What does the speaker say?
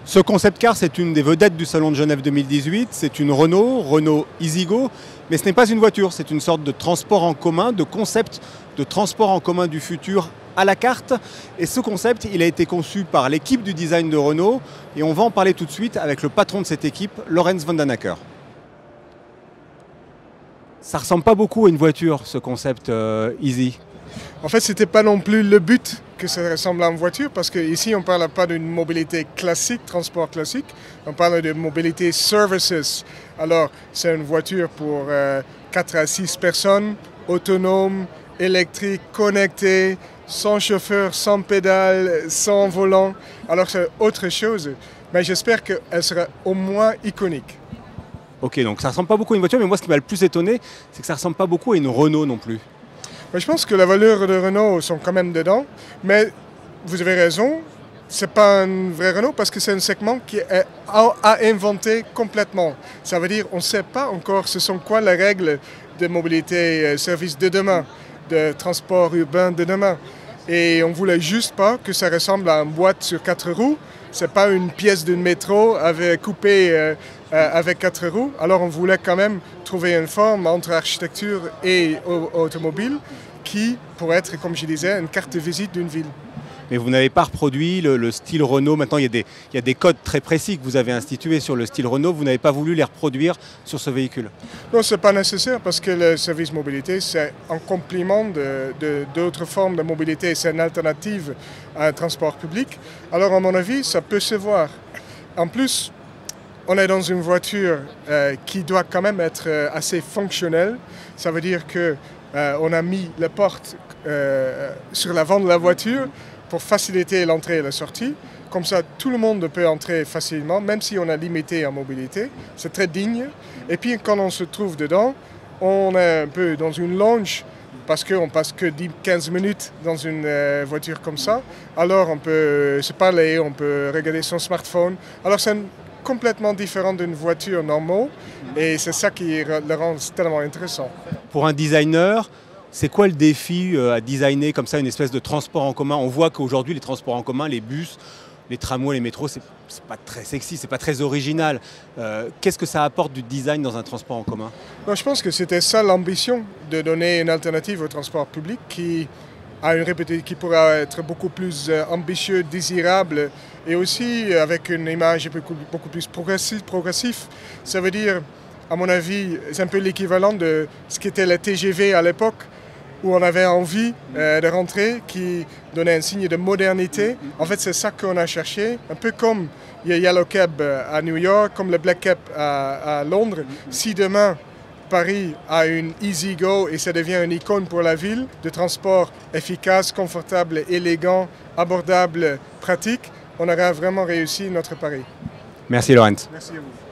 Ce concept car, c'est une des vedettes du Salon de Genève 2018. C'est une Renault Easygo. Mais ce n'est pas une voiture, c'est une sorte de transport en commun, de concept de transport en commun du futur à la carte. Et ce concept, il a été conçu par l'équipe du design de Renault. Et on va en parler tout de suite avec le patron de cette équipe, Laurens van den Acker. Ça ressemble pas beaucoup à une voiture, ce concept Easy. En fait, ce n'était pas non plus le but que ça ressemble à une voiture, parce qu'ici, on ne parle pas d'une mobilité classique, transport classique, on parle de mobilité services. Alors, c'est une voiture pour 4 à 6 personnes, autonome, électrique, connectée, sans chauffeur, sans pédale, sans volant. Alors, c'est autre chose, mais j'espère qu'elle sera au moins iconique. Ok, donc ça ressemble pas beaucoup à une voiture, mais moi, ce qui m'a le plus étonné, c'est que ça ressemble pas beaucoup à une Renault non plus. Je pense que la valeur de Renault sont quand même dedans, mais vous avez raison, c'est pas un vrai Renault parce que c'est un segment qui est à inventer complètement. Ça veut dire on ne sait pas encore ce sont quoi les règles de mobilité service de demain, de transport urbain de demain. Et on ne voulait juste pas que ça ressemble à une boîte sur 4 roues. Ce n'est pas une pièce d'un métro coupée avec 4 roues. Alors on voulait quand même trouver une forme entre architecture et automobile qui pourrait être, comme je disais, une carte de visite d'une ville. Mais vous n'avez pas reproduit le style Renault. Maintenant, il y a des codes très précis que vous avez institués sur le style Renault. Vous n'avez pas voulu les reproduire sur ce véhicule. Non, ce n'est pas nécessaire parce que le service mobilité, c'est un complément d'autres formes de mobilité. C'est une alternative à un transport public. Alors, à mon avis, ça peut se voir. En plus, on est dans une voiture qui doit quand même être assez fonctionnelle. Ça veut dire qu'on a mis les portes sur l'avant de la voiture pour faciliter l'entrée et la sortie. Comme ça, tout le monde peut entrer facilement, même si on est limité en mobilité. C'est très digne. Et puis, quand on se trouve dedans, on est un peu dans une lounge parce qu'on passe que 10-15 minutes dans une voiture comme ça. Alors, on peut se parler, on peut regarder son smartphone. Alors, c'est complètement différent d'une voiture normale et c'est ça qui le rend tellement intéressant. Pour un designer, c'est quoi le défi à designer comme ça une espèce de transport en commun? On voit qu'aujourd'hui les transports en commun, les bus, les tramways, les métros, c'est pas très sexy, c'est pas très original. Qu'est-ce que ça apporte du design dans un transport en commun? Non, je pense que c'était ça l'ambition, de donner une alternative au transport public qui a une réputation qui pourra être beaucoup plus ambitieux, désirable et aussi avec une image beaucoup plus progressif. Ça veut dire, à mon avis, c'est un peu l'équivalent de ce qu'était la TGV à l'époque, où on avait envie de rentrer, qui donnait un signe de modernité. En fait, c'est ça qu'on a cherché, un peu comme il y a Yellow Cab à New York, comme le Black Cab à Londres. Si demain, Paris a une Easygo et ça devient une icône pour la ville, de transport efficace, confortable, élégant, abordable, pratique, on aura vraiment réussi notre pari. Merci Laurens. Merci à vous.